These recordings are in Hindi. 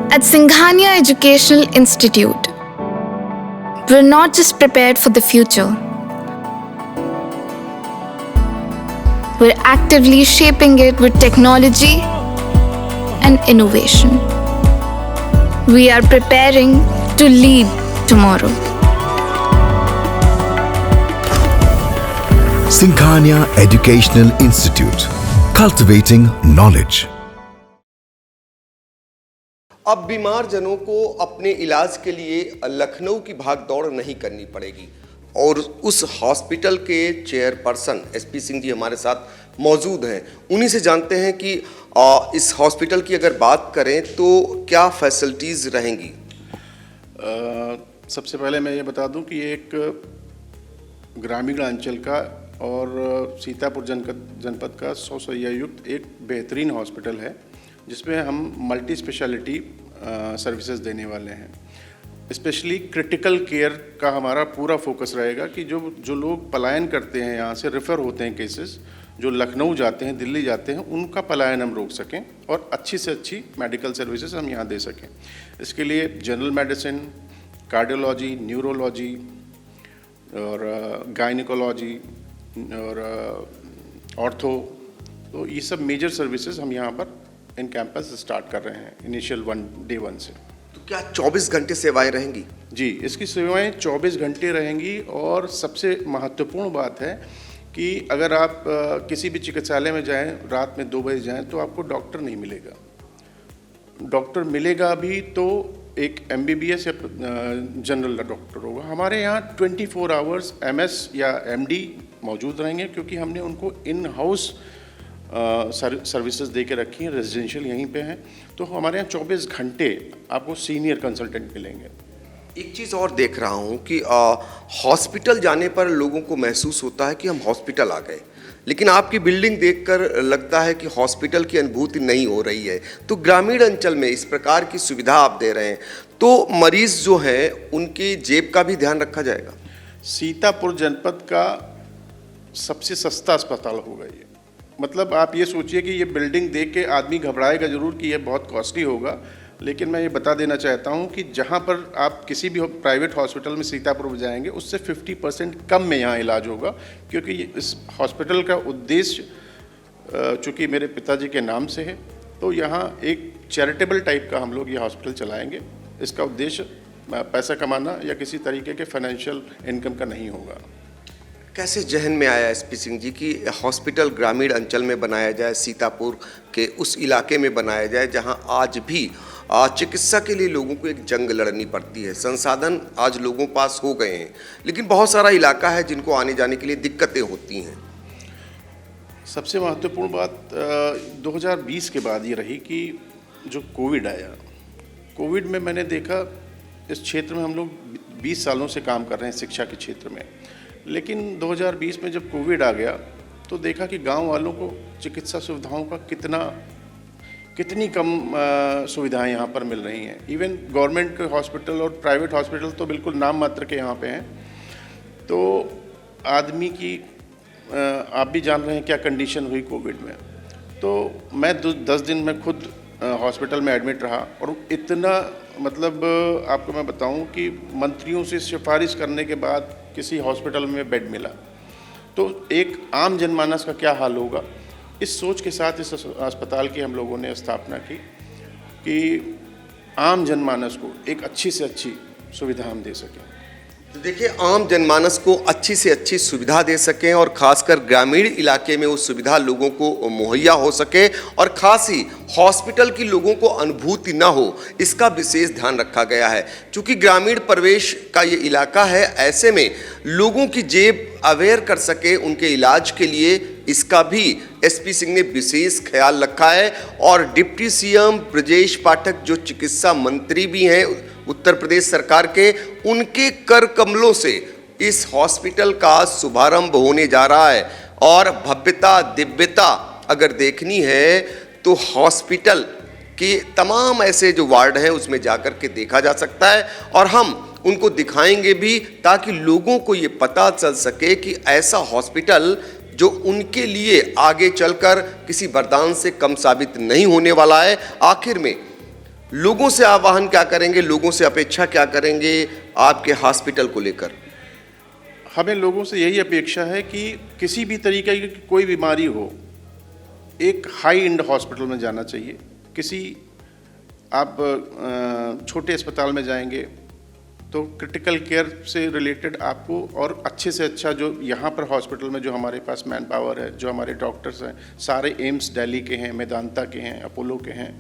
At Singhania Educational Institute, we're not just prepared for the future, we're actively shaping it with technology and innovation. We are preparing to lead tomorrow. Singhania Educational Institute, cultivating knowledge. अब बीमार जनों को अपने इलाज के लिए लखनऊ की भागदौड़ नहीं करनी पड़ेगी और उस हॉस्पिटल के चेयरपर्सन एसपी सिंह जी हमारे साथ मौजूद हैं। उन्हीं से जानते हैं कि इस हॉस्पिटल की अगर बात करें तो क्या फैसिलिटीज़ रहेंगी। सबसे पहले मैं ये बता दूं कि एक ग्रामीण अंचल का और सीतापुर जनपद का 100 शैय्या युक्त एक बेहतरीन हॉस्पिटल है जिसमें हम मल्टी स्पेशलिटी सर्विसेज देने वाले हैं। स्पेशली क्रिटिकल केयर का हमारा पूरा फोकस रहेगा कि जो लोग पलायन करते हैं, यहाँ से रेफ़र होते हैं केसेस, जो लखनऊ जाते हैं, दिल्ली जाते हैं, उनका पलायन हम रोक सकें और अच्छी से अच्छी मेडिकल सर्विसेज हम यहाँ दे सकें। इसके लिए जनरल मेडिसिन, कार्डियोलॉजी, न्यूरोलॉजी और गायनिकोलॉजी और ऑर्थो, तो ये सब मेजर सर्विसेज हम यहाँ पर इन कैंपस स्टार्ट कर रहे हैं इनिशियल डे 1 से। तो क्या 24 घंटे सेवाएं रहेंगी? जी, इसकी सेवाएं 24 घंटे रहेंगी और सबसे महत्वपूर्ण बात है कि अगर आप किसी भी चिकित्सालय में जाएं, रात में 2 बजे जाएं, तो आपको डॉक्टर नहीं मिलेगा। डॉक्टर मिलेगा भी तो एक MBBS या जनरल डॉक्टर होगा। हमारे यहाँ 24 आवर्स MS या MD मौजूद रहेंगे क्योंकि हमने उनको इन हाउस सर्विसेज दे के रखी हैं, रेजिडेंशियल यहीं पे हैं। तो हमारे यहाँ 24 घंटे आपको सीनियर कंसल्टेंट मिलेंगे। एक चीज़ और देख रहा हूँ कि हॉस्पिटल जाने पर लोगों को महसूस होता है कि हम हॉस्पिटल आ गए, लेकिन आपकी बिल्डिंग देखकर लगता है कि हॉस्पिटल की अनुभूति नहीं हो रही है। तो ग्रामीण अंचल में इस प्रकार की सुविधा आप दे रहे हैं तो मरीज़ जो हैं उनकी जेब का भी ध्यान रखा जाएगा। सीतापुर जनपद का सबसे सस्ता अस्पताल होगा ये। मतलब आप ये सोचिए कि ये बिल्डिंग देख के आदमी घबराएगा ज़रूर कि ये बहुत कॉस्टली होगा, लेकिन मैं ये बता देना चाहता हूँ कि जहाँ पर आप किसी भी प्राइवेट हॉस्पिटल में सीतापुर में जाएंगे उससे 50% कम में यहाँ इलाज होगा, क्योंकि इस हॉस्पिटल का उद्देश्य चूँकि मेरे पिताजी के नाम से है, तो यहाँ एक चैरिटेबल टाइप का हम लोग ये हॉस्पिटल चलाएँगे। इसका उद्देश्य पैसा कमाना या किसी तरीके के फाइनेंशियल इनकम का नहीं होगा। कैसे जहन में आया एसपी सिंह जी कि हॉस्पिटल ग्रामीण अंचल में बनाया जाए, सीतापुर के उस इलाके में बनाया जाए जहां आज भी चिकित्सा के लिए लोगों को एक जंग लड़नी पड़ती है। संसाधन आज लोगों पास हो गए हैं, लेकिन बहुत सारा इलाका है जिनको आने जाने के लिए दिक्कतें होती हैं। सबसे महत्वपूर्ण बात 2020 के बाद ये रही कि जो कोविड आया, कोविड में मैंने देखा इस क्षेत्र में हम लोग 20 सालों से काम कर रहे हैं शिक्षा के क्षेत्र में, लेकिन 2020 में जब कोविड आ गया तो देखा कि गांव वालों को चिकित्सा सुविधाओं का कितनी कम सुविधाएं यहाँ पर मिल रही हैं। इवन गवर्नमेंट हॉस्पिटल और प्राइवेट हॉस्पिटल तो बिल्कुल नाम मात्र के यहाँ पे हैं। तो आदमी की आप भी जान रहे हैं क्या कंडीशन हुई कोविड में। तो मैं 10 दिन में खुद हॉस्पिटल में एडमिट रहा और इतना मतलब आपको मैं बताऊं कि मंत्रियों से सिफारिश करने के बाद किसी हॉस्पिटल में बेड मिला, तो एक आम जनमानस का क्या हाल होगा। इस सोच के साथ इस अस्पताल की हम लोगों ने स्थापना की कि आम जनमानस को एक अच्छी से अच्छी सुविधा हम दे सकें। तो देखिए, आम जनमानस को अच्छी से अच्छी सुविधा दे सकें और खासकर ग्रामीण इलाके में वो सुविधा लोगों को मुहैया हो सके और खास ही हॉस्पिटल की लोगों को अनुभूति ना हो, इसका विशेष ध्यान रखा गया है। क्योंकि ग्रामीण प्रवेश का ये इलाका है, ऐसे में लोगों की जेब अवेयर कर सके उनके इलाज के लिए, इसका भी एसपी सिंह ने विशेष ख्याल रखा है। और डिप्टी सीएम ब्रजेश पाठक जो चिकित्सा मंत्री भी हैं उत्तर प्रदेश सरकार के, उनके कर कमलों से इस हॉस्पिटल का शुभारंभ होने जा रहा है। और भव्यता दिव्यता अगर देखनी है तो हॉस्पिटल के तमाम ऐसे जो वार्ड हैं उसमें जाकर के देखा जा सकता है और हम उनको दिखाएंगे भी ताकि लोगों को ये पता चल सके कि ऐसा हॉस्पिटल जो उनके लिए आगे चलकर किसी वरदान से कम साबित नहीं होने वाला है। आखिर में लोगों से आह्वान क्या करेंगे, लोगों से अपेक्षा क्या करेंगे आपके हॉस्पिटल को लेकर? हमें लोगों से यही अपेक्षा है कि किसी भी तरीके की कोई बीमारी हो, एक हाई एंड हॉस्पिटल में जाना चाहिए। किसी आप छोटे अस्पताल में जाएंगे तो क्रिटिकल केयर से रिलेटेड आपको और अच्छे से अच्छा जो यहाँ पर हॉस्पिटल में जो हमारे पास मैन पावर है, जो हमारे डॉक्टर्स हैं, सारे एम्स दिल्ली के हैं, मेदांता के हैं, अपोलो के हैं,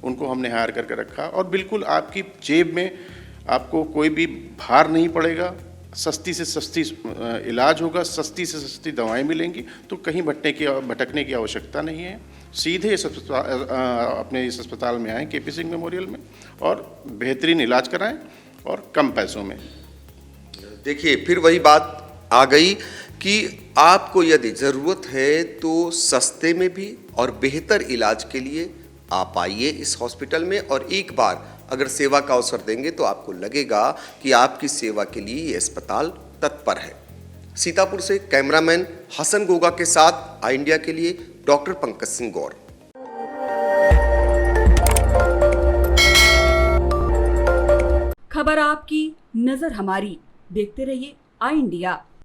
उनको हमने हायर करके रखा। और बिल्कुल आपकी जेब में आपको कोई भी भार नहीं पड़ेगा, सस्ती से सस्ती इलाज होगा, सस्ती से सस्ती दवाएं मिलेंगी, तो कहीं भटकने की आवश्यकता नहीं है। सीधे अपने इस अस्पताल में आएँ केपी सिंह मेमोरियल में और बेहतरीन इलाज कराएं और कम पैसों में। देखिए, फिर वही बात आ गई कि आपको यदि ज़रूरत है तो सस्ते में भी और बेहतर इलाज के लिए आप आइए इस हॉस्पिटल में, और एक बार अगर सेवा का अवसर देंगे तो आपको लगेगा कि आपकी सेवा के लिए ये अस्पताल तत्पर है। सीतापुर से कैमरामैन हसन गोगा के साथ आई इंडिया के लिए डॉक्टर पंकज सिंह गौर। खबर आपकी, नजर हमारी। देखते रहिए आई इंडिया।